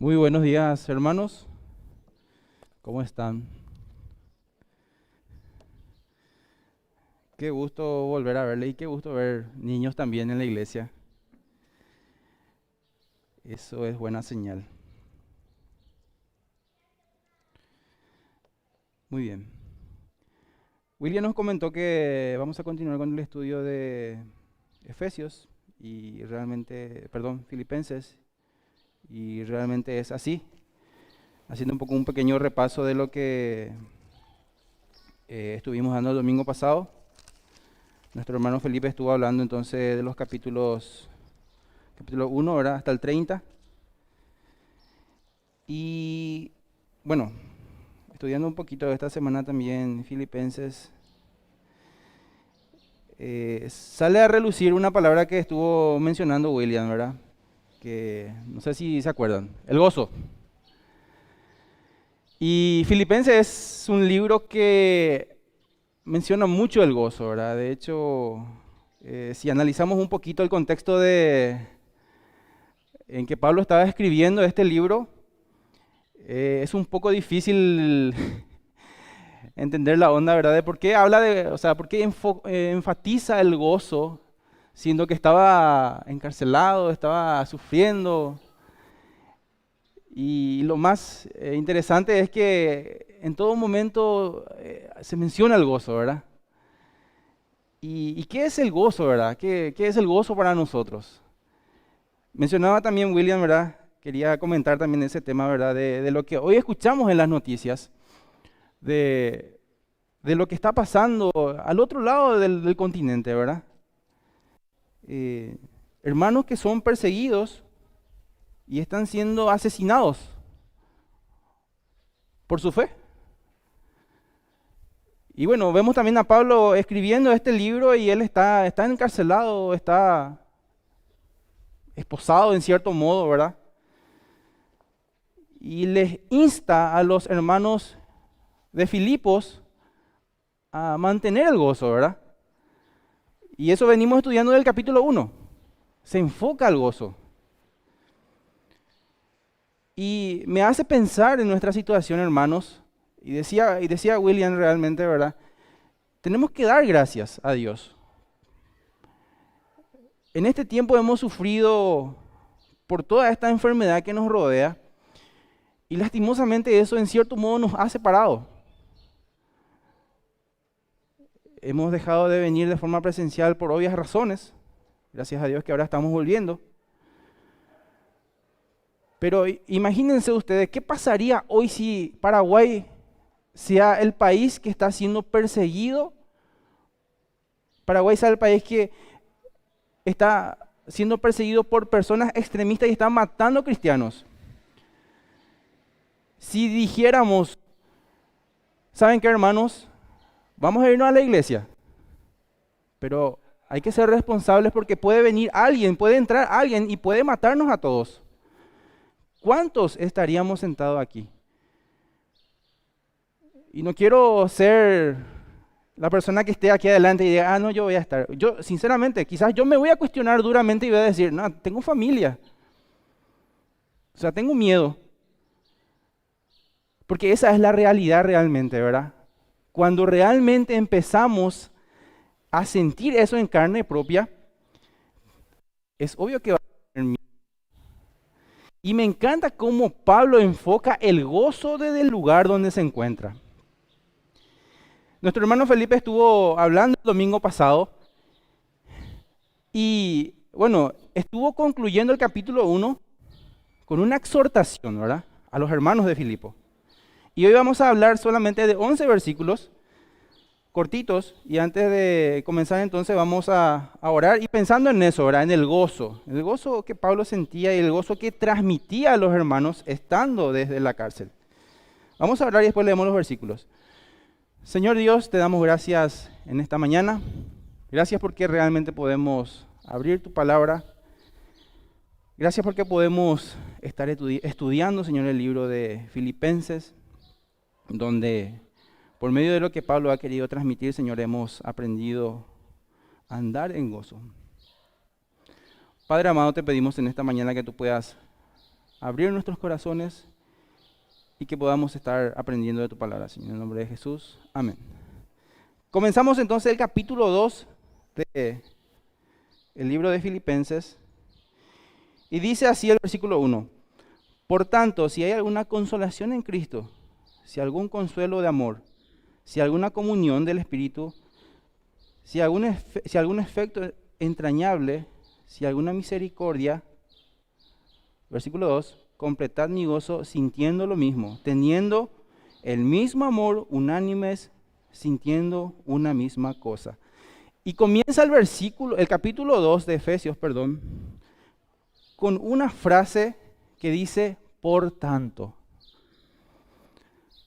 Muy buenos días, hermanos. ¿Cómo están? Qué gusto volver a verle y qué gusto ver niños también en la iglesia. Eso es buena señal. Muy bien. William nos comentó que vamos a continuar con el estudio de Efesios y realmente, perdón, Filipenses, y realmente es así. Haciendo un poco un pequeño repaso de lo que estuvimos dando el domingo pasado. Nuestro hermano Felipe estuvo hablando entonces de los capítulo 1, ¿verdad? Hasta el 30. Y bueno, estudiando un poquito esta semana también Filipenses, sale a relucir una palabra que estuvo mencionando William, ¿verdad? Que no sé si se acuerdan, el gozo. Y Filipenses es un libro que menciona mucho el gozo, ¿verdad? De hecho, si analizamos un poquito el contexto en que Pablo estaba escribiendo este libro, es un poco difícil entender la onda, ¿verdad? De por qué habla de, o sea, por qué enfatiza el gozo, siendo que estaba encarcelado, estaba sufriendo. Y lo más interesante es que en todo momento se menciona el gozo, ¿verdad? ¿Y qué es el gozo, verdad? ¿Qué es el gozo para nosotros? Mencionaba también William, ¿verdad? Quería comentar también ese tema, ¿verdad? De lo que hoy escuchamos en las noticias, de, de lo que está pasando al otro lado del continente, ¿verdad? Eh, Hermanos que son perseguidos y están siendo asesinados por su fe. Y bueno, vemos también a Pablo escribiendo este libro y él está encarcelado, está esposado en cierto modo, ¿verdad? Y les insta a los hermanos de Filipos a mantener el gozo, ¿verdad? Y eso venimos estudiando del capítulo 1. Se enfoca al gozo. Y me hace pensar en nuestra situación, hermanos, y decía William realmente, ¿verdad? Tenemos que dar gracias a Dios. En este tiempo hemos sufrido por toda esta enfermedad que nos rodea y lastimosamente eso en cierto modo nos ha separado. Hemos dejado de venir de forma presencial por obvias razones, gracias a Dios que ahora estamos volviendo. Pero imagínense ustedes, ¿qué pasaría hoy si Paraguay sea el país que está siendo perseguido? Paraguay sea el país que está siendo perseguido por personas extremistas y están matando cristianos. Si dijéramos, ¿saben qué, hermanos? Vamos a irnos a la iglesia, pero hay que ser responsables porque puede venir alguien, puede entrar alguien y puede matarnos a todos. ¿Cuántos estaríamos sentados aquí? Y no quiero ser la persona que esté aquí adelante y diga, no, yo voy a estar. Yo, sinceramente, quizás yo me voy a cuestionar duramente y voy a decir, no, tengo familia. O sea, tengo miedo. Porque esa es la realidad realmente, ¿verdad? Cuando realmente empezamos a sentir eso en carne propia, es obvio que va a tener miedo. Y me encanta cómo Pablo enfoca el gozo desde el lugar donde se encuentra. Nuestro hermano Felipe estuvo hablando el domingo pasado y, bueno, estuvo concluyendo el capítulo 1 con una exhortación, ¿verdad? A los hermanos de Filipo. Y hoy vamos a hablar solamente de 11 versículos cortitos y antes de comenzar entonces vamos a orar y pensando en eso, ¿verdad? En el gozo que Pablo sentía y el gozo que transmitía a los hermanos estando desde la cárcel. Vamos a orar y después leemos los versículos. Señor Dios, te damos gracias en esta mañana. Gracias porque realmente podemos abrir tu palabra. Gracias porque podemos estar estudiando, Señor, el libro de Filipenses, donde por medio de lo que Pablo ha querido transmitir, Señor, hemos aprendido a andar en gozo. Padre amado, te pedimos en esta mañana que tú puedas abrir nuestros corazones y que podamos estar aprendiendo de tu palabra, Señor. En el nombre de Jesús. Amén. Comenzamos entonces el capítulo 2 del libro de Filipenses. Y dice así el versículo 1. Por tanto, si hay alguna consolación en Cristo, si algún consuelo de amor, si alguna comunión del Espíritu, si algún efecto entrañable, si alguna misericordia, versículo 2, completad mi gozo sintiendo lo mismo, teniendo el mismo amor, unánimes, sintiendo una misma cosa. Y comienza el capítulo 2 de Efesios, con una frase que dice, por tanto.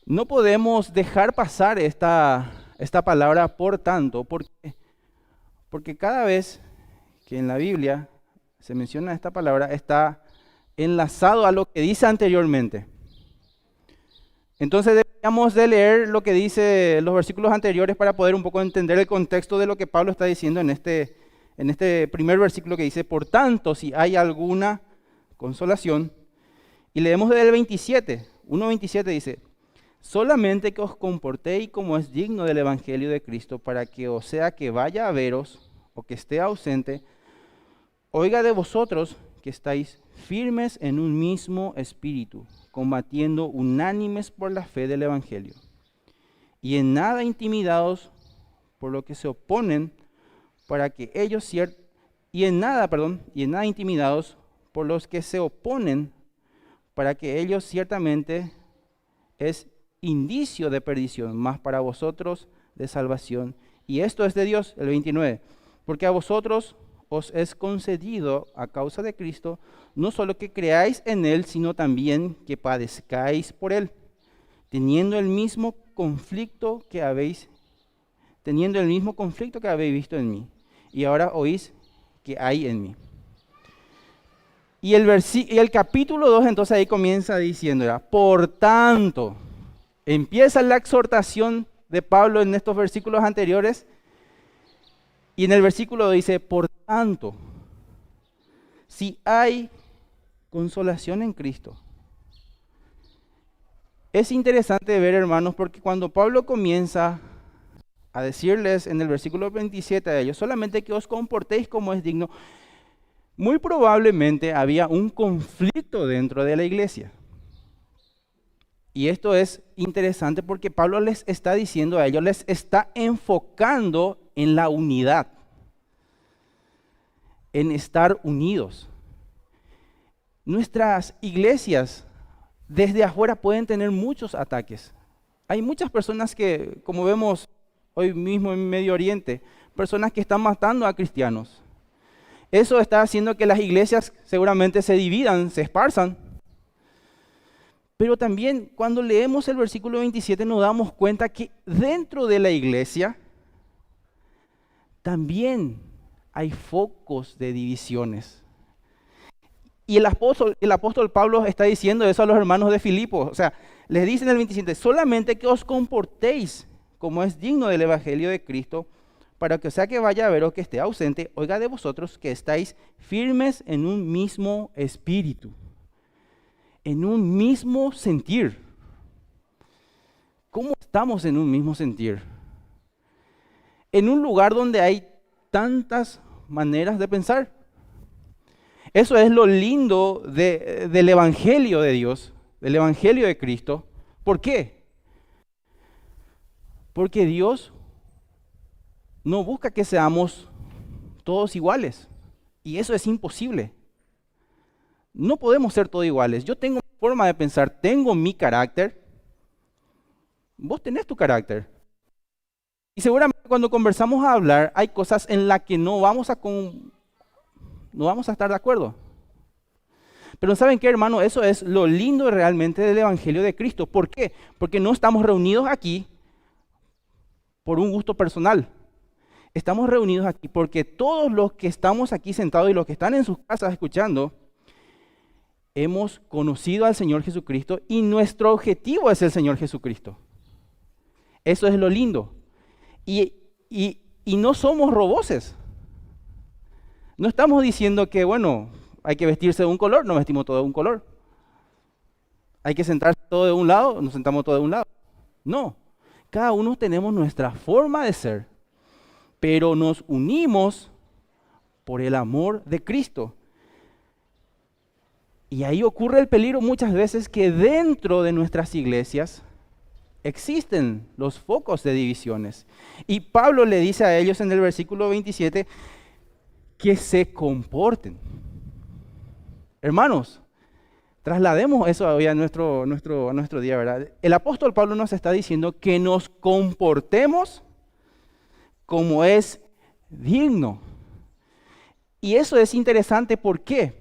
No podemos dejar pasar esta palabra por tanto, porque cada vez que en la Biblia se menciona esta palabra, está enlazado a lo que dice anteriormente. Entonces deberíamos de leer lo que dice los versículos anteriores para poder un poco entender el contexto de lo que Pablo está diciendo en este primer versículo que dice, por tanto, si hay alguna consolación. Y leemos del 27, 1:27 dice, solamente que os comportéis como es digno del Evangelio de Cristo, para que o sea que vaya a veros o que esté ausente, oiga de vosotros que estáis firmes en un mismo espíritu, combatiendo unánimes por la fe del Evangelio, y en nada intimidados por lo que se oponen, para que ellos intimidados por los que se oponen, para que ellos ciertamente es indicio de perdición, mas para vosotros de salvación. Y esto es de Dios, el 29, porque a vosotros os es concedido a causa de Cristo, no solo que creáis en Él, sino también que padezcáis por Él, teniendo el mismo conflicto que habéis visto en mí, y ahora oís que hay en mí. Y el capítulo 2 entonces ahí comienza diciendo, por tanto, empieza la exhortación de Pablo en estos versículos anteriores, y en el versículo dice, por tanto, si hay consolación en Cristo. Es interesante ver, hermanos, porque cuando Pablo comienza a decirles en el versículo 27 a ellos, solamente que os comportéis como es digno, muy probablemente había un conflicto dentro de la iglesia. Y esto es interesante porque Pablo les está diciendo a ellos, les está enfocando en la unidad, en estar unidos. Nuestras iglesias desde afuera pueden tener muchos ataques. Hay muchas personas que, como vemos hoy mismo en Medio Oriente, personas que están matando a cristianos. Eso está haciendo que las iglesias seguramente se dividan, se esparzan. Pero también cuando leemos el versículo 27 nos damos cuenta que dentro de la iglesia también hay focos de divisiones. Y el apóstol Pablo está diciendo eso a los hermanos de Filipos. O sea, les dice en el 27, solamente que os comportéis como es digno del Evangelio de Cristo, para que o sea que vaya a ver o que esté ausente, oiga de vosotros que estáis firmes en un mismo espíritu, en un mismo sentir. ¿Cómo estamos en un mismo sentir? En un lugar donde hay tantas maneras de pensar. Eso es lo lindo del Evangelio de Dios, del Evangelio de Cristo. ¿Por qué? Porque Dios no busca que seamos todos iguales. Y eso es imposible. No podemos ser todos iguales. Yo tengo mi forma de pensar, tengo mi carácter. Vos tenés tu carácter. Y seguramente cuando conversamos a hablar, hay cosas en las que no vamos a estar de acuerdo. Pero ¿saben qué, hermano? Eso es lo lindo realmente del Evangelio de Cristo. ¿Por qué? Porque no estamos reunidos aquí por un gusto personal. Estamos reunidos aquí porque todos los que estamos aquí sentados y los que están en sus casas escuchando, hemos conocido al Señor Jesucristo y nuestro objetivo es el Señor Jesucristo. Eso es lo lindo. Y no somos roboces. No estamos diciendo que, bueno, hay que vestirse de un color, no vestimos todo de un color. Hay que sentarse todo de un lado, nos sentamos todo de un lado. No, cada uno tenemos nuestra forma de ser, pero nos unimos por el amor de Cristo. Y ahí ocurre el peligro muchas veces que dentro de nuestras iglesias existen los focos de divisiones. Y Pablo le dice a ellos en el versículo 27 que se comporten. Hermanos, traslademos eso hoy a nuestro día, ¿verdad? El apóstol Pablo nos está diciendo que nos comportemos como es digno. Y eso es interesante, ¿por qué?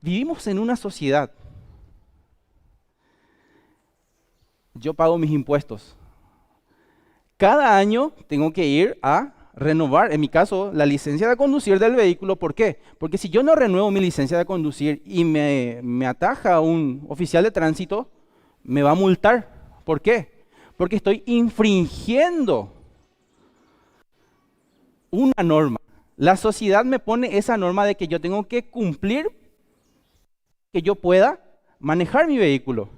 Vivimos en una sociedad. Yo pago mis impuestos. Cada año tengo que ir a renovar, en mi caso, la licencia de conducir del vehículo. ¿Por qué? Porque si yo no renuevo mi licencia de conducir y me ataja un oficial de tránsito, me va a multar. ¿Por qué? Porque estoy infringiendo una norma. La sociedad me pone esa norma de que yo tengo que cumplir, que yo pueda manejar mi vehículo.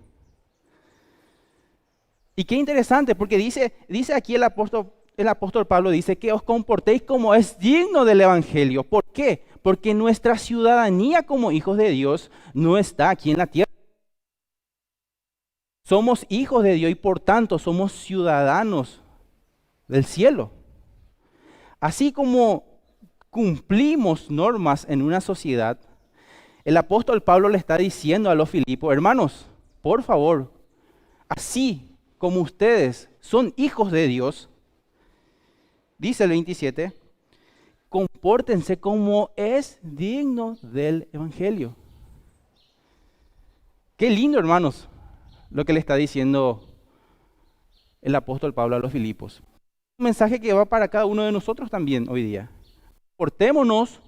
Y qué interesante, porque dice aquí el apóstol Pablo, dice que os comportéis como es digno del Evangelio. ¿Por qué? Porque nuestra ciudadanía como hijos de Dios no está aquí en la tierra. Somos hijos de Dios y por tanto somos ciudadanos del cielo. Así como cumplimos normas en una sociedad, el apóstol Pablo le está diciendo a los Filipos, hermanos, por favor, así como ustedes son hijos de Dios, dice el 27, compórtense como es digno del Evangelio. Qué lindo, hermanos, lo que le está diciendo el apóstol Pablo a los Filipos. Un mensaje que va para cada uno de nosotros también hoy día. Portémonos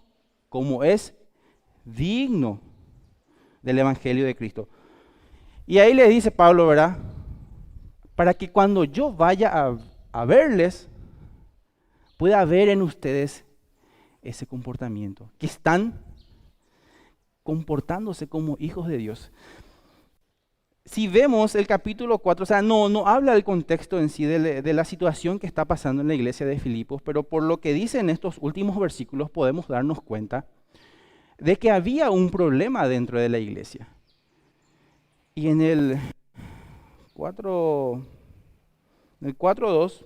como es digno del Evangelio de Cristo. Y ahí le dice Pablo, ¿verdad? Para que cuando yo vaya a verles, pueda ver en ustedes ese comportamiento, que están comportándose como hijos de Dios. Si vemos el capítulo 4, o sea, no habla del contexto en sí de la situación que está pasando en la iglesia de Filipos, pero por lo que dice en estos últimos versículos podemos darnos cuenta de que había un problema dentro de la iglesia. Y en el 4:2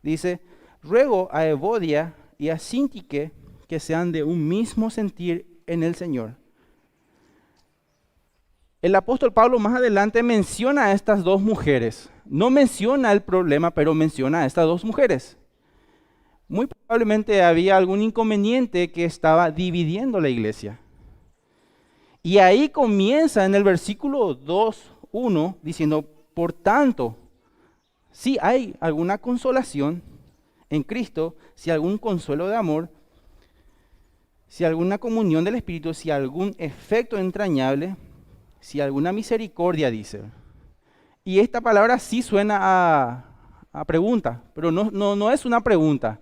dice, ruego a Evodia y a Síntique que sean de un mismo sentir en el Señor. El apóstol Pablo más adelante menciona a estas dos mujeres. No menciona el problema, pero menciona a estas dos mujeres. Muy probablemente había algún inconveniente que estaba dividiendo la iglesia. Y ahí comienza en el versículo 2:1 diciendo, por tanto, si hay alguna consolación en Cristo, si algún consuelo de amor, si alguna comunión del Espíritu, si algún efecto entrañable, si alguna misericordia, dice. Y esta palabra sí suena a pregunta, pero no es una pregunta.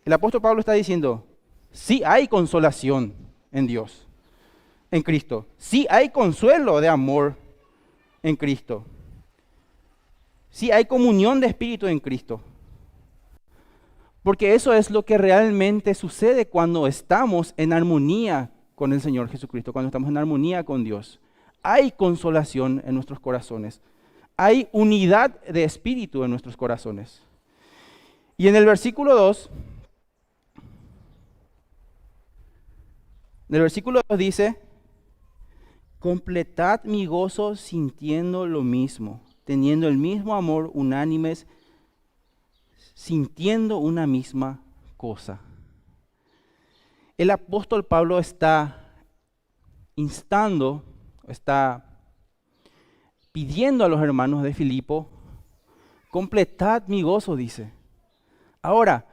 El apóstol Pablo está diciendo, sí hay consolación en Dios, en Cristo. Sí hay consuelo de amor en Cristo. Sí hay comunión de espíritu en Cristo. Porque eso es lo que realmente sucede cuando estamos en armonía con el Señor Jesucristo, cuando estamos en armonía con Dios. Hay consolación en nuestros corazones. Hay unidad de espíritu en nuestros corazones. Y en el versículo 2, dice, completad mi gozo sintiendo lo mismo, teniendo el mismo amor, unánimes, sintiendo una misma cosa. El apóstol Pablo está instando, está pidiendo a los hermanos de Filipo, completad mi gozo, dice. Ahora,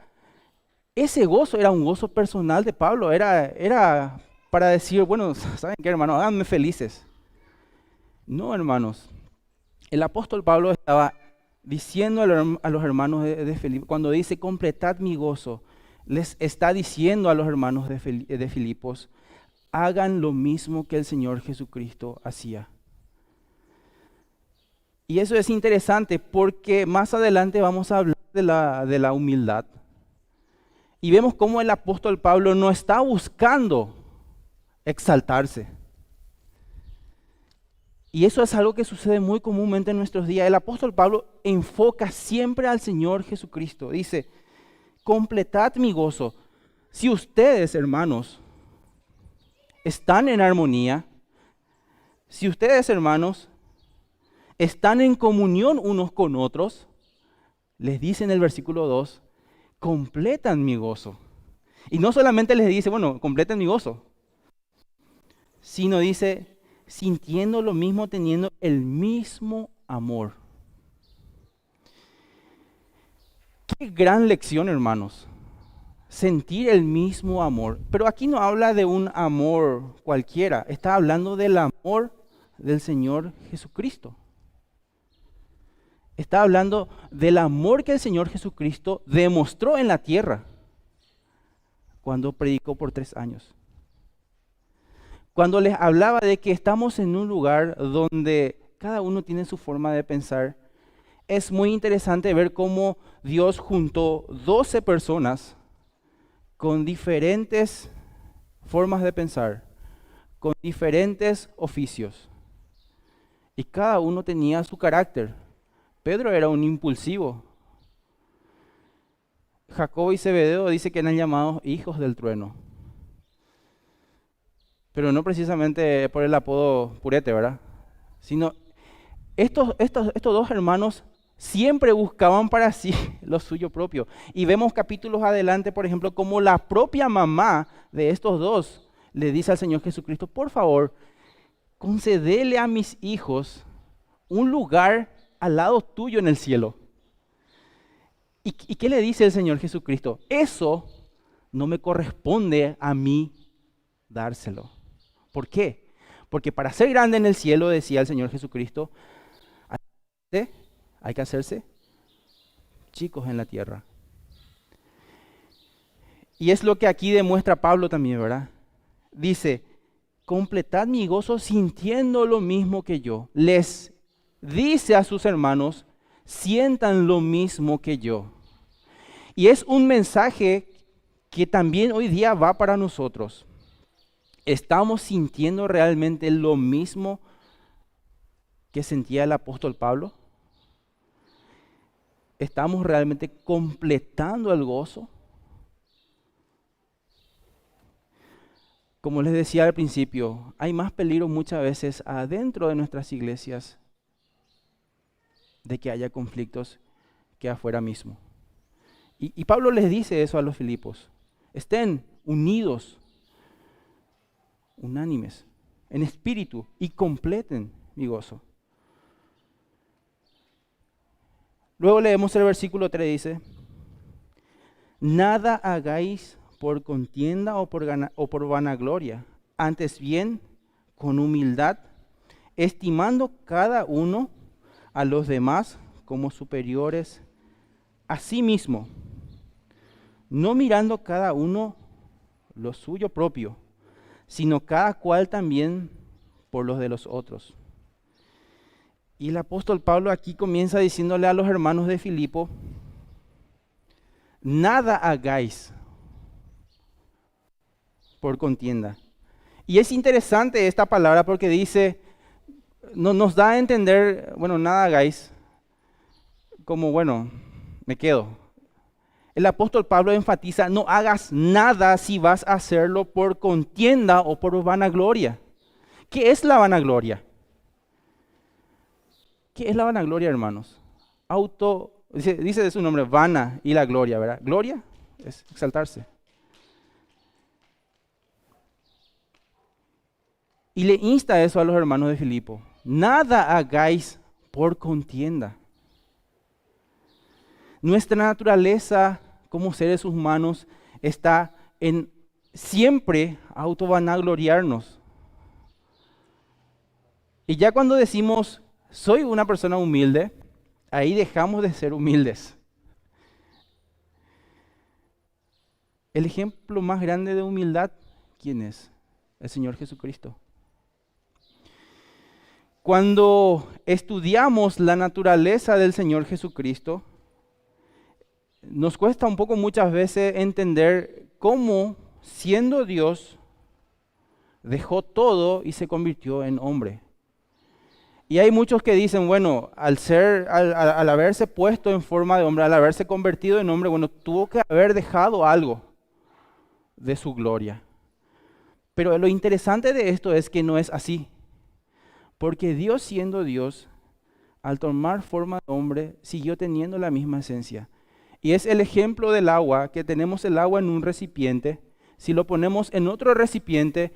ese gozo era un gozo personal de Pablo, era para decir, bueno, ¿saben qué, hermanos? Háganme felices. No, hermanos. El apóstol Pablo estaba diciendo a los hermanos de Filipo, cuando dice completad mi gozo, les está diciendo a los hermanos de Filipos, hagan lo mismo que el Señor Jesucristo hacía. Y eso es interesante porque más adelante vamos a hablar de la humildad. Y vemos cómo el apóstol Pablo no está buscando exaltarse. Y eso es algo que sucede muy comúnmente en nuestros días. El apóstol Pablo enfoca siempre al Señor Jesucristo. Dice, completad mi gozo. Si ustedes, hermanos, están en armonía, si ustedes, hermanos, están en comunión unos con otros, les dice en el versículo 2, completan mi gozo. Y no solamente les dice, bueno, completen mi gozo, sino dice, sintiendo lo mismo, teniendo el mismo amor. Qué gran lección, hermanos. Sentir el mismo amor. Pero aquí no habla de un amor cualquiera, está hablando del amor del Señor Jesucristo. Está hablando del amor que el Señor Jesucristo demostró en la tierra cuando predicó por 3 años. Cuando les hablaba de que estamos en un lugar donde cada uno tiene su forma de pensar, es muy interesante ver cómo Dios juntó 12 personas con diferentes formas de pensar, con diferentes oficios. Y cada uno tenía su carácter. Pedro era un impulsivo. Jacobo y Zebedeo dice que eran llamados hijos del trueno. Pero no precisamente por el apodo purete, ¿verdad? Sino estos dos hermanos siempre buscaban para sí lo suyo propio. Y vemos capítulos adelante, por ejemplo, como la propia mamá de estos dos le dice al Señor Jesucristo, por favor, concédele a mis hijos un lugar al lado tuyo en el cielo. ¿Y qué le dice el Señor Jesucristo? Eso no me corresponde a mí dárselo. ¿Por qué? Porque para ser grande en el cielo, decía el Señor Jesucristo, hay que hacerse chicos en la tierra. Y es lo que aquí demuestra Pablo también, ¿verdad? Dice, completad mi gozo sintiendo lo mismo que yo. Les dice a sus hermanos, sientan lo mismo que yo. Y es un mensaje que también hoy día va para nosotros. ¿Estamos sintiendo realmente lo mismo que sentía el apóstol Pablo? ¿Estamos realmente completando el gozo? Como les decía al principio, hay más peligro muchas veces adentro de nuestras iglesias de que haya conflictos que afuera mismo. Y Pablo les dice eso a los Filipos. Estén unidos, unánimes, en espíritu y completen mi gozo. Luego leemos el versículo 3, dice, nada hagáis por contienda o por vanagloria, antes bien con humildad, estimando cada uno a los demás como superiores a sí mismo, no mirando cada uno lo suyo propio, sino cada cual también por los de los otros. Y el apóstol Pablo aquí comienza diciéndole a los hermanos de Filipo, nada hagáis por contienda. Y es interesante esta palabra porque dice, nos da a entender, bueno, nada hagáis, como bueno, me quedo. El apóstol Pablo enfatiza, no hagas nada si vas a hacerlo por contienda o por vanagloria. ¿Qué es la vanagloria? ¿Qué es la vanagloria, hermanos? Dice de su nombre, vana y la gloria, ¿verdad? Gloria es exaltarse. Y le insta eso a los hermanos de Filipo. Nada hagáis por contienda. Nuestra naturaleza como seres humanos está en siempre autovanagloriarnos. Y ya cuando decimos, soy una persona humilde, ahí dejamos de ser humildes. El ejemplo más grande de humildad, ¿quién es? el Señor Jesucristo. Cuando estudiamos la naturaleza del Señor Jesucristo, nos cuesta un poco muchas veces entender cómo, siendo Dios, dejó todo y se convirtió en hombre. Y hay muchos que dicen, bueno, al haberse puesto en forma de hombre, al haberse convertido en hombre, bueno, tuvo que haber dejado algo de su gloria. Pero lo interesante de esto es que no es así. Porque Dios, siendo Dios, al tomar forma de hombre, siguió teniendo la misma esencia. Y es el ejemplo del agua, que tenemos el agua en un recipiente. Si lo ponemos en otro recipiente,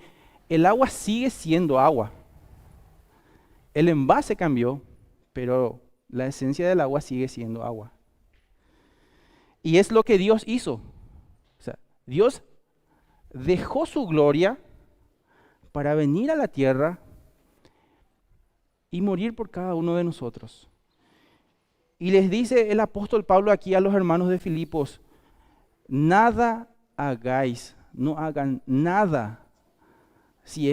el agua sigue siendo agua. El envase cambió, pero la esencia del agua sigue siendo agua. Y es lo que Dios hizo. O sea, Dios dejó su gloria para venir a la tierra y morir por cada uno de nosotros. Y les dice el apóstol Pablo aquí a los hermanos de Filipos, nada hagáis, no hagan nada si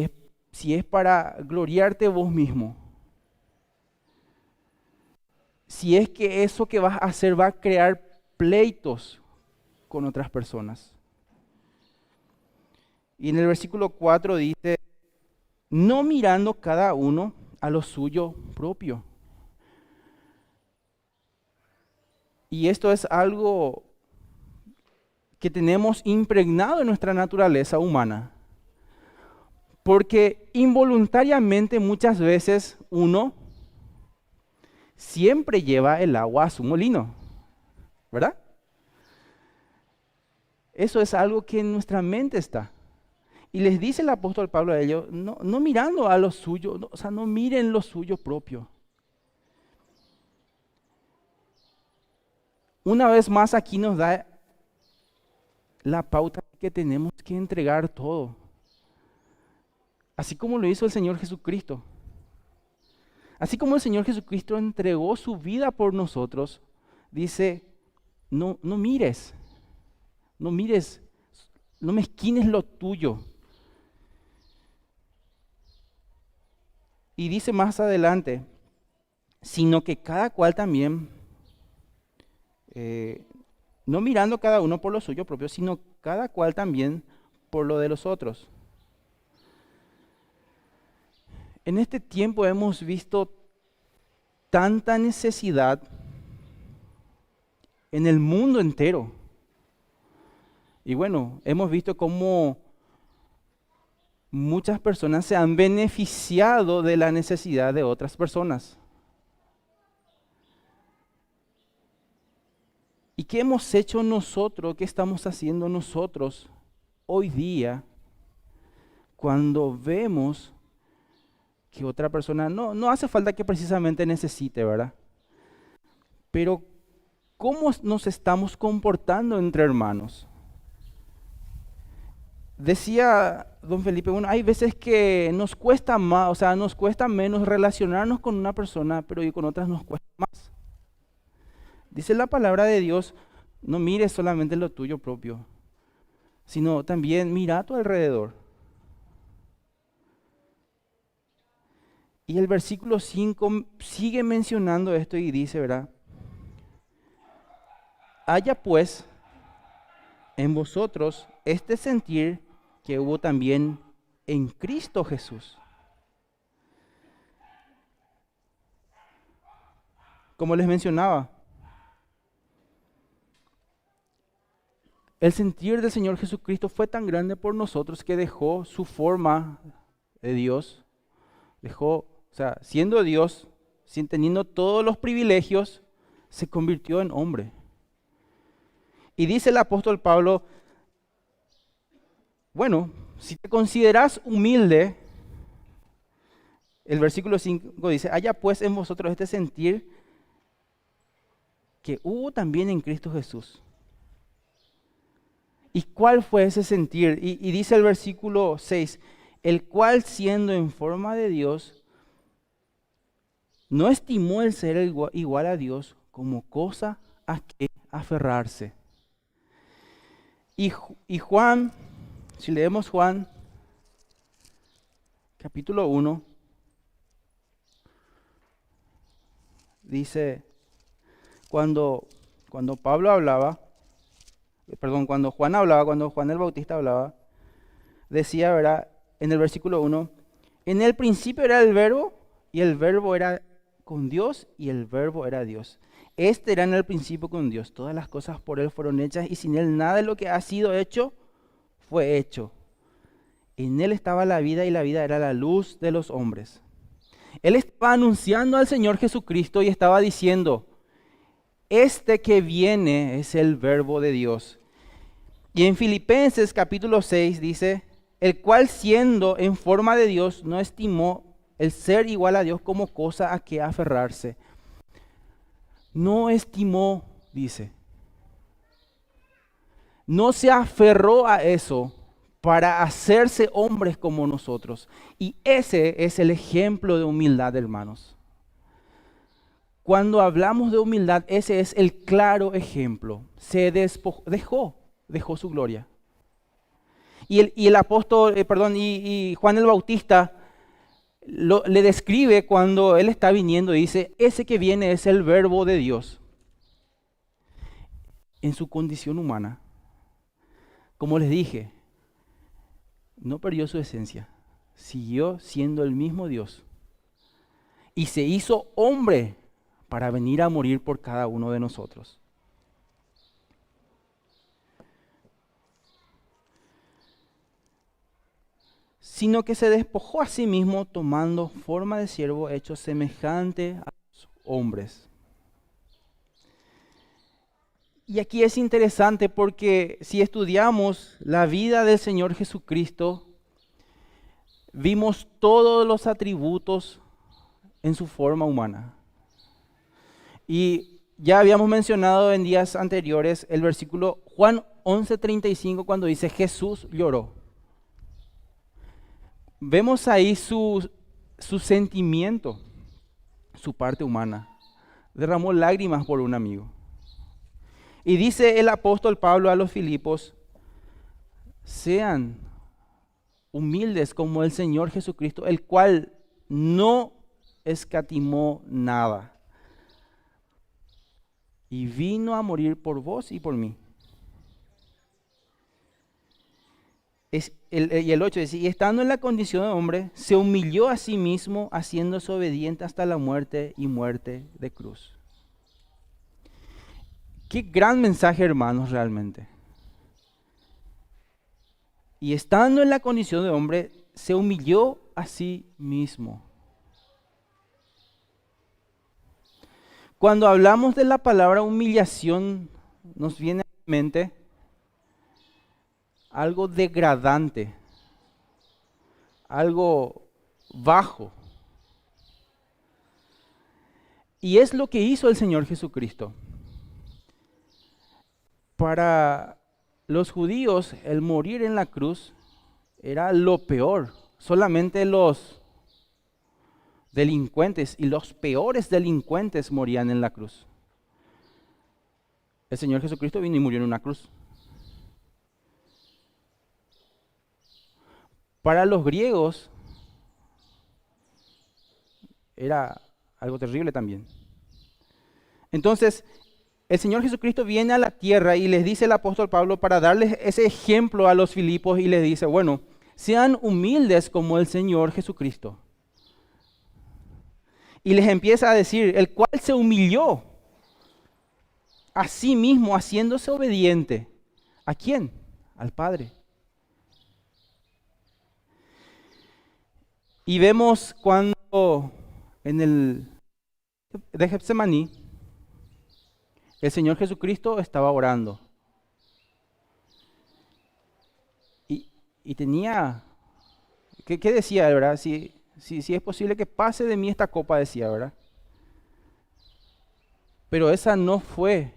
es para gloriarte vos mismo. Si es que eso que vas a hacer va a crear pleitos con otras personas. Y en el versículo 4 dice, no mirando cada uno a lo suyo propio. Y esto es algo que tenemos impregnado en nuestra naturaleza humana. Porque involuntariamente muchas veces uno siempre lleva el agua a su molino, ¿verdad? Eso es algo que en nuestra mente está. Y les dice el apóstol Pablo a ellos, no mirando a lo suyo, o sea, no miren lo suyo propio. Una vez más aquí nos da la pauta que tenemos que entregar todo. Así como lo hizo el Señor Jesucristo. Así como el Señor Jesucristo entregó su vida por nosotros, dice, no mires, no mezquines lo tuyo. Y dice más adelante, sino que cada cual también, no mirando cada uno por lo suyo propio, sino cada cual también por lo de los otros. En este tiempo hemos visto tanta necesidad en el mundo entero. Y bueno, hemos visto cómo muchas personas se han beneficiado de la necesidad de otras personas. ¿Y qué hemos hecho nosotros? ¿Qué estamos haciendo nosotros hoy día cuando vemos que otra persona, no hace falta que precisamente necesite, ¿verdad? Pero ¿cómo nos estamos comportando entre hermanos? Decía don Felipe, bueno, hay veces que nos cuesta más, o sea, nos cuesta menos relacionarnos con una persona, pero y con otras nos cuesta más. Dice la palabra de Dios, no mires solamente lo tuyo propio, sino también mira a tu alrededor. Y el versículo 5 sigue mencionando esto y dice, ¿verdad? Haya pues en vosotros este sentir que hubo también en Cristo Jesús. Como les mencionaba, el sentir del Señor Jesucristo fue tan grande por nosotros que dejó su forma de Dios, o sea, siendo Dios, sin teniendo todos los privilegios, se convirtió en hombre. Y dice el apóstol Pablo, bueno, si te consideras humilde, el versículo 5 dice, haya pues en vosotros este sentir que hubo también en Cristo Jesús. ¿Y cuál fue ese sentir? Y dice el versículo 6, el cual siendo en forma de Dios, no estimó el ser igual a Dios como cosa a que aferrarse. Y Juan, si leemos Juan capítulo 1, dice, cuando Pablo hablaba, cuando Juan hablaba, cuando Juan el Bautista hablaba, decía, ¿verdad? En el versículo 1, en el principio era el verbo, y el verbo era con Dios, y el verbo era Dios. Este era en el principio con Dios. Todas las cosas por Él fueron hechas, y sin Él nada de lo que ha sido hecho fue hecho. En Él estaba la vida, y la vida era la luz de los hombres. Él estaba anunciando al Señor Jesucristo y estaba diciendo, este que viene es el verbo de Dios. Y en Filipenses capítulo 6 dice, el cual siendo en forma de Dios no estimó el ser igual a Dios como cosa a que aferrarse. No estimó, dice. No se aferró a eso para hacerse hombres como nosotros. Y ese es el ejemplo de humildad, hermanos. Cuando hablamos de humildad, ese es el claro ejemplo. Se dejó su gloria. Y el apóstol, y Juan el Bautista le describe cuando él está viniendo y dice, ese que viene es el verbo de Dios. En su condición humana, como les dije, no perdió su esencia, siguió siendo el mismo Dios. Y se hizo hombre para venir a morir por cada uno de nosotros. Sino que se despojó a sí mismo tomando forma de siervo hecho semejante a los hombres. Y aquí es interesante porque si estudiamos la vida del Señor Jesucristo, vimos todos los atributos en su forma humana. Y ya habíamos mencionado en días anteriores el versículo Juan 11:35 cuando dice Jesús lloró. Vemos ahí su sentimiento, su parte humana. Derramó lágrimas por un amigo. Y dice el apóstol Pablo a los Filipos, sean humildes como el Señor Jesucristo, el cual no escatimó nada. Y vino a morir por vos y por mí. Y el 8 dice, y estando en la condición de hombre, se humilló a sí mismo, haciéndose obediente hasta la muerte y muerte de cruz. Qué gran mensaje, hermanos, realmente. Y estando en la condición de hombre, se humilló a sí mismo. Cuando hablamos de la palabra humillación, nos viene a la mente algo degradante, algo bajo. Y es lo que hizo el Señor Jesucristo. Para los judíos, el morir en la cruz era lo peor. Solamente los delincuentes y los peores delincuentes morían en la cruz. El Señor Jesucristo vino y murió en una cruz. Para los griegos era algo terrible también. Entonces, el Señor Jesucristo viene a la tierra y les dice el apóstol Pablo para darles ese ejemplo a los Filipos y les dice, bueno, sean humildes como el Señor Jesucristo. Y les empieza a decir, el cual se humilló a sí mismo, haciéndose obediente. ¿A quién? Al Padre. Y vemos cuando en el de Getsemaní, el Señor Jesucristo estaba orando. Y tenía, ¿qué decía, verdad? Si es posible que pase de mí esta copa, decía, ¿verdad? Pero esa no fue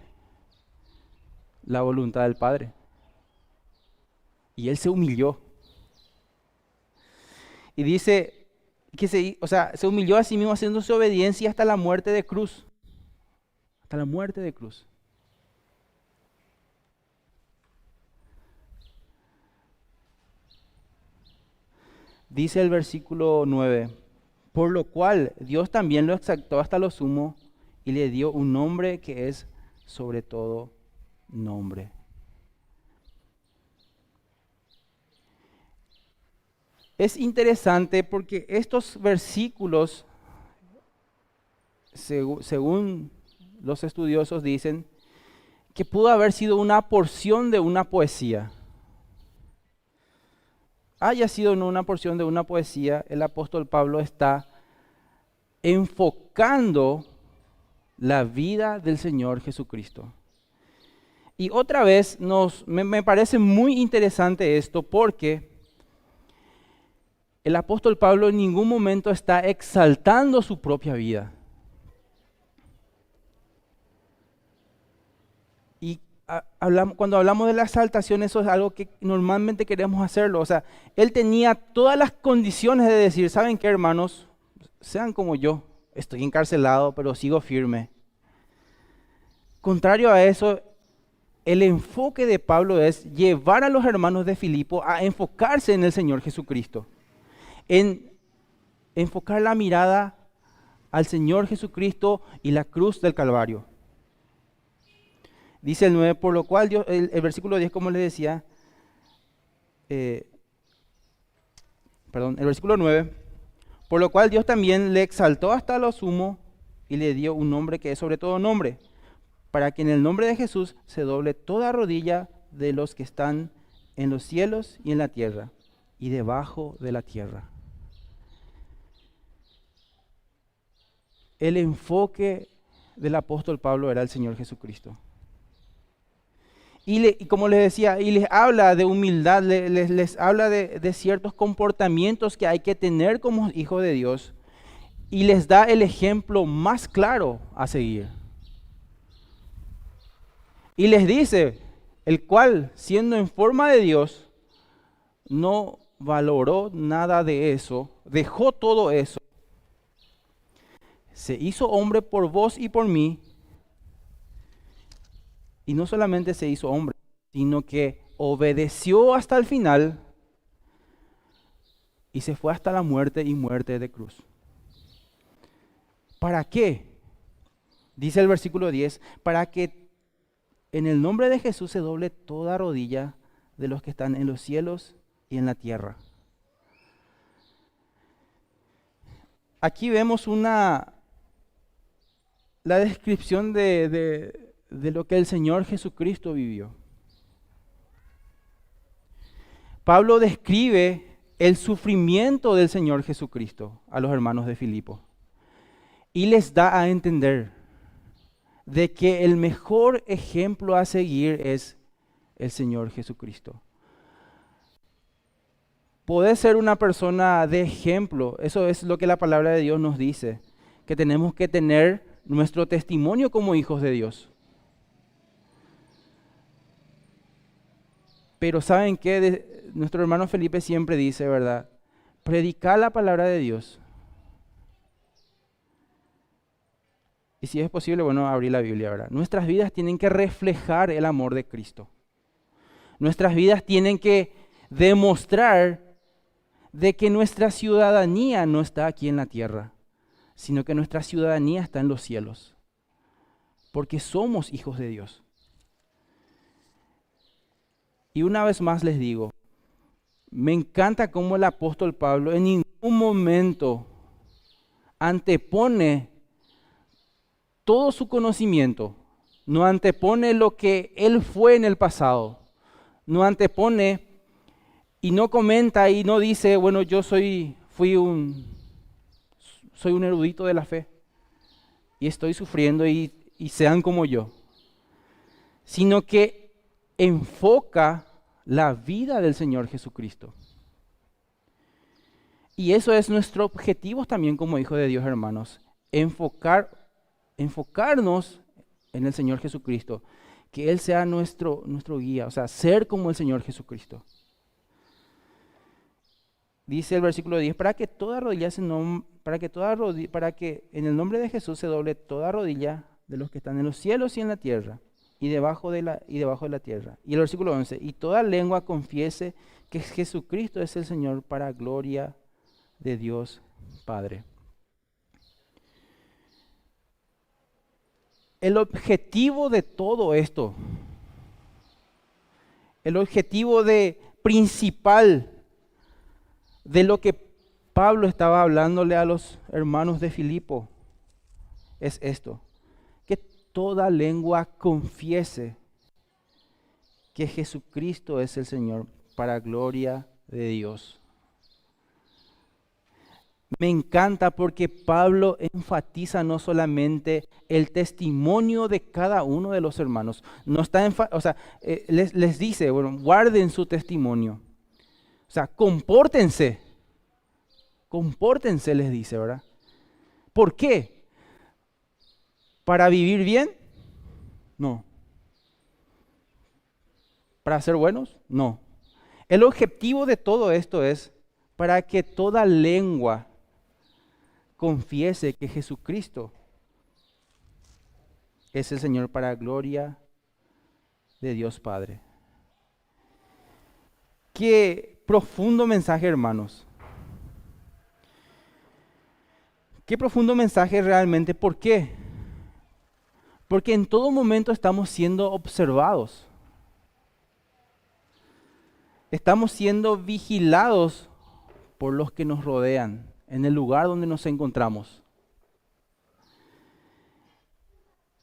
la voluntad del Padre. Y Él se humilló. Y dice que se humilló a sí mismo haciéndose obediencia hasta la muerte de cruz. Hasta la muerte de cruz. Dice el versículo 9, por lo cual Dios también lo exaltó hasta lo sumo y le dio un nombre que es sobre todo nombre. Es interesante porque estos versículos, según los estudiosos dicen, que pudo haber sido una porción de una poesía. Haya sido no una porción de una poesía, el apóstol Pablo está enfocando la vida del Señor Jesucristo. Y otra vez me parece muy interesante esto porque el apóstol Pablo en ningún momento está exaltando su propia vida. Y cuando hablamos de la exaltación, eso es algo que normalmente queremos hacerlo. O sea, él tenía todas las condiciones de decir, ¿saben qué, hermanos? Sean como yo, estoy encarcelado, pero sigo firme. Contrario a eso, el enfoque de Pablo es llevar a los hermanos de Filipo a enfocarse en el Señor Jesucristo. En enfocar la mirada al Señor Jesucristo y la cruz del Calvario. Dice el 9, por lo cual Dios, el versículo 10, como les decía, el versículo 9, por lo cual Dios también le exaltó hasta lo sumo y le dio un nombre que es sobre todo nombre, para que en el nombre de Jesús se doble toda rodilla de los que están en los cielos y en la tierra y debajo de la tierra. El enfoque del apóstol Pablo era el Señor Jesucristo. Y como les decía, y les habla de humildad, les habla de ciertos comportamientos que hay que tener como hijos de Dios. Y les da el ejemplo más claro a seguir. Y les dice, el cual, siendo en forma de Dios, no valoró nada de eso, dejó todo eso. Se hizo hombre por vos y por mí. Y no solamente se hizo hombre, sino que obedeció hasta el final y se fue hasta la muerte y muerte de cruz. ¿Para qué? Dice el versículo 10, para que en el nombre de Jesús se doble toda rodilla de los que están en los cielos y en la tierra. Aquí vemos la descripción de lo que el Señor Jesucristo vivió. Pablo describe el sufrimiento del Señor Jesucristo a los hermanos de Filipo y les da a entender de que el mejor ejemplo a seguir es el Señor Jesucristo. Podés ser una persona de ejemplo, eso es lo que la palabra de Dios nos dice, que tenemos que tener nuestro testimonio como hijos de Dios. Pero ¿saben qué? Nuestro hermano Felipe siempre dice, ¿verdad? Predicar la palabra de Dios. Y si es posible, bueno, abrir la Biblia, ¿verdad? Nuestras vidas tienen que reflejar el amor de Cristo. Nuestras vidas tienen que demostrar de que nuestra ciudadanía no está aquí en la tierra, sino que nuestra ciudadanía está en los cielos. Porque somos hijos de Dios. Y una vez más les digo, me encanta cómo el apóstol Pablo en ningún momento antepone todo su conocimiento, no antepone lo que él fue en el pasado, no antepone y no comenta y no dice, bueno, yo soy un erudito de la fe y estoy sufriendo y sean como yo, sino que enfoca la vida del Señor Jesucristo. Y eso es nuestro objetivo también como hijos de Dios, hermanos. Enfocarnos en el Señor Jesucristo. Que Él sea nuestro guía, o sea, ser como el Señor Jesucristo. Dice el versículo 10, para que en el nombre de Jesús se doble toda rodilla de los que están en los cielos y en la tierra. Y debajo de la tierra. Y el versículo 11, y toda lengua confiese que Jesucristo es el Señor para gloria de Dios Padre. El objetivo de todo esto, el objetivo principal de lo que Pablo estaba hablándole a los hermanos de Filipo es esto: que toda lengua confiese que Jesucristo es el Señor, para gloria de Dios. Me encanta porque Pablo enfatiza no solamente el testimonio de cada uno de los hermanos, no está les dice, bueno, guarden su testimonio. O sea, compórtense, les dice, ¿verdad? ¿Por qué? ¿Para vivir bien? No. ¿Para ser buenos? No. El objetivo de todo esto es para que toda lengua confiese que Jesucristo es el Señor, para gloria de Dios Padre. Qué profundo mensaje, hermanos. Qué profundo mensaje realmente. ¿Por qué? Porque en todo momento estamos siendo observados. Estamos siendo vigilados por los que nos rodean en el lugar donde nos encontramos.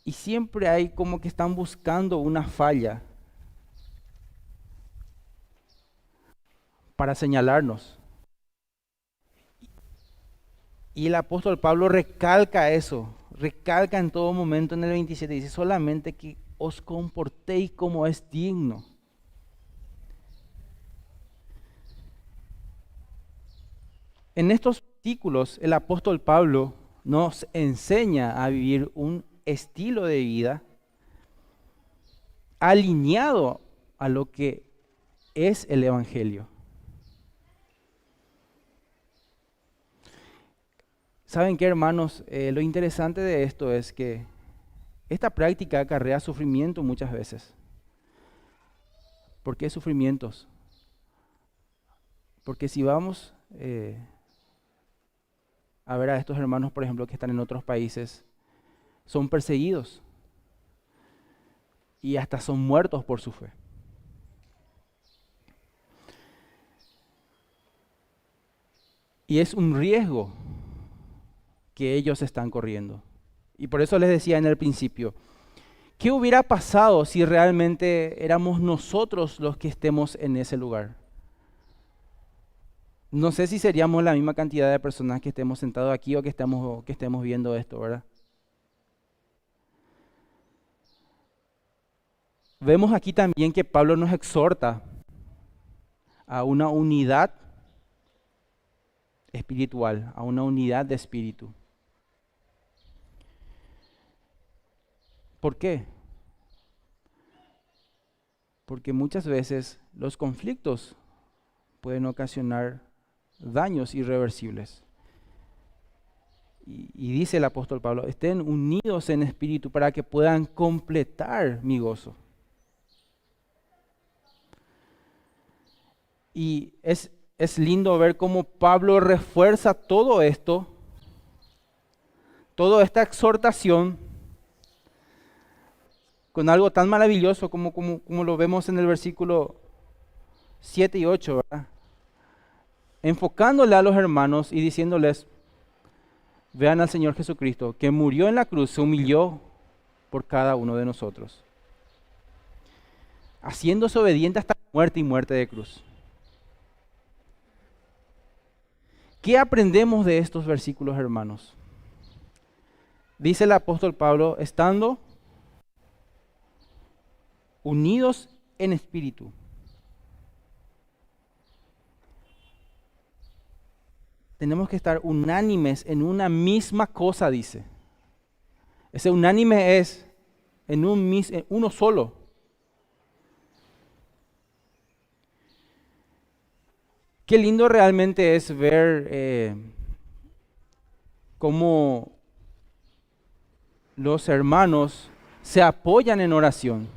Y siempre hay como que están buscando una falla para señalarnos. Y el apóstol Pablo recalca eso, recalca en todo momento en el 27, dice solamente que os comportéis como es digno. En estos versículos el apóstol Pablo nos enseña a vivir un estilo de vida alineado a lo que es el Evangelio. ¿Saben qué, hermanos? Lo interesante de esto es que esta práctica acarrea sufrimiento muchas veces. ¿Por qué sufrimientos? Porque si vamos a ver a estos hermanos, por ejemplo, que están en otros países, son perseguidos y hasta son muertos por su fe. Y es un riesgo que ellos están corriendo. Y por eso les decía en el principio, ¿qué hubiera pasado si realmente éramos nosotros los que estemos en ese lugar? No sé si seríamos la misma cantidad de personas que estemos sentados aquí o que estemos viendo esto, ¿verdad? Vemos aquí también que Pablo nos exhorta a una unidad espiritual, a una unidad de espíritu. ¿Por qué? Porque muchas veces los conflictos pueden ocasionar daños irreversibles. Y dice el apóstol Pablo, estén unidos en espíritu para que puedan completar mi gozo. Y es lindo ver cómo Pablo refuerza todo esto, toda esta exhortación, con algo tan maravilloso como lo vemos en el versículo 7 y 8, ¿verdad? Enfocándole a los hermanos y diciéndoles, vean al Señor Jesucristo, que murió en la cruz, se humilló por cada uno de nosotros, haciéndose obediente hasta muerte y muerte de cruz. ¿Qué aprendemos de estos versículos, hermanos? Dice el apóstol Pablo, estando unidos en espíritu. Tenemos que estar unánimes en una misma cosa, dice. Ese unánime es en uno solo. Qué lindo realmente es ver cómo los hermanos se apoyan en oración.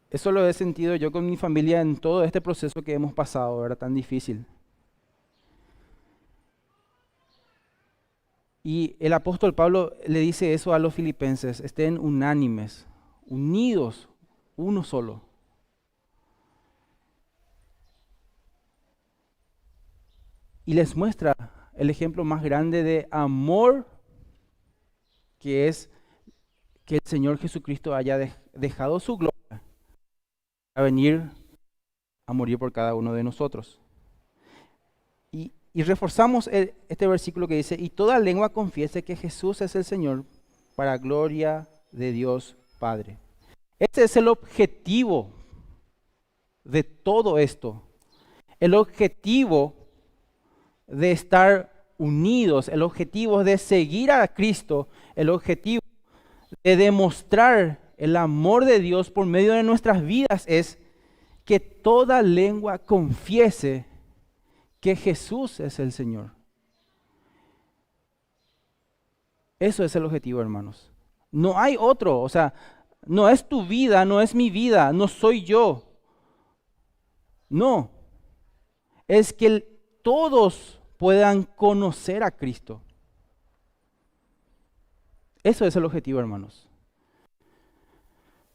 Eso lo he sentido yo con mi familia en todo este proceso que hemos pasado, ¿verdad? Tan difícil. Y el apóstol Pablo le dice eso a los filipenses: estén unánimes, unidos, uno solo. Y les muestra el ejemplo más grande de amor, que es que el Señor Jesucristo haya dejado su gloria a venir a morir por cada uno de nosotros. Y reforzamos este versículo que dice: y toda lengua confiese que Jesús es el Señor, para gloria de Dios Padre. Este es el objetivo de todo esto. El objetivo de estar unidos, el objetivo de seguir a Cristo, el objetivo de demostrar el amor de Dios por medio de nuestras vidas es que toda lengua confiese que Jesús es el Señor. Eso es el objetivo, hermanos. No hay otro, o sea, no es tu vida, no es mi vida, no soy yo. No, es que todos puedan conocer a Cristo. Eso es el objetivo, hermanos.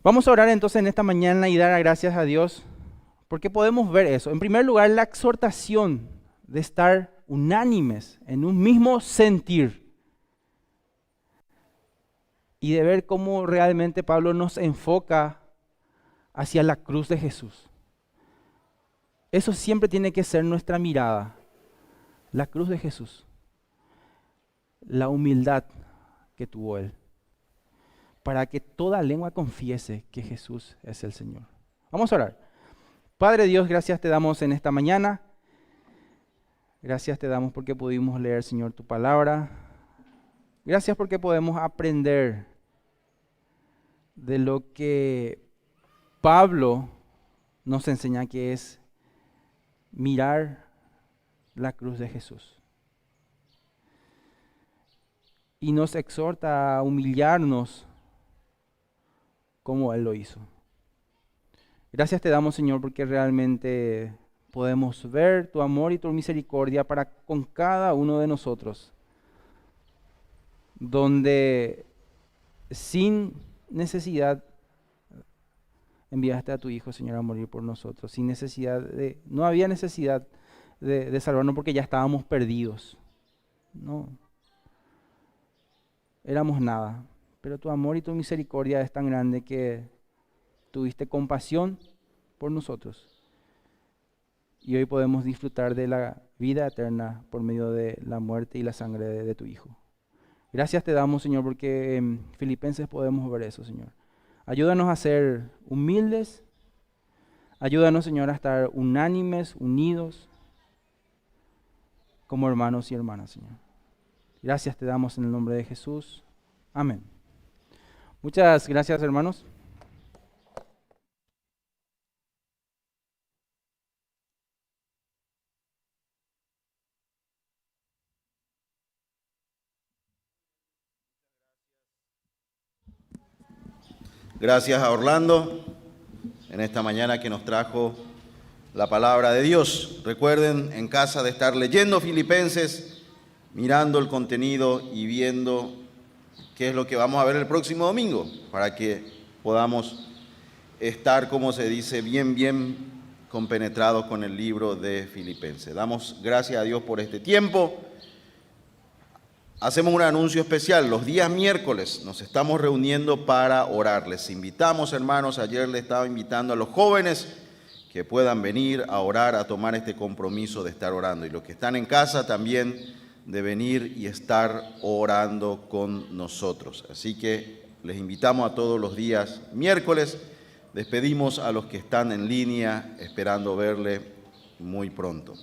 Vamos a orar entonces en esta mañana y dar gracias a Dios porque podemos ver eso. En primer lugar, la exhortación de estar unánimes en un mismo sentir y de ver cómo realmente Pablo nos enfoca hacia la cruz de Jesús. Eso siempre tiene que ser nuestra mirada, la cruz de Jesús, la humildad que tuvo Él, para que toda lengua confiese que Jesús es el Señor. Vamos a orar. Padre Dios, gracias te damos en esta mañana. Gracias te damos porque pudimos leer, Señor, tu palabra. Gracias porque podemos aprender de lo que Pablo nos enseña, que es mirar la cruz de Jesús. Y nos exhorta a humillarnos como Él lo hizo. Gracias te damos, Señor, porque realmente podemos ver tu amor y tu misericordia para con cada uno de nosotros, donde sin necesidad enviaste a tu Hijo, Señor, a morir por nosotros, sin necesidad no había necesidad de salvarnos porque ya estábamos perdidos. No, éramos nada, pero tu amor y tu misericordia es tan grande que tuviste compasión por nosotros. Y hoy podemos disfrutar de la vida eterna por medio de la muerte y la sangre de tu Hijo. Gracias te damos, Señor, porque en Filipenses podemos ver eso, Señor. Ayúdanos a ser humildes. Ayúdanos, Señor, a estar unánimes, unidos, como hermanos y hermanas, Señor. Gracias te damos en el nombre de Jesús. Amén. Muchas gracias, hermanos. Gracias a Orlando en esta mañana que nos trajo la palabra de Dios. Recuerden en casa de estar leyendo Filipenses, mirando el contenido y viendo qué es lo que vamos a ver el próximo domingo, para que podamos estar, como se dice, bien compenetrados con el libro de Filipenses. Damos gracias a Dios por este tiempo. Hacemos un anuncio especial. Los días miércoles nos estamos reuniendo para orar. Les invitamos, hermanos, ayer les estaba invitando a los jóvenes que puedan venir a orar, a tomar este compromiso de estar orando. Y los que están en casa también de venir y estar orando con nosotros. Así que les invitamos a todos los días miércoles. Despedimos a los que están en línea, esperando verle muy pronto.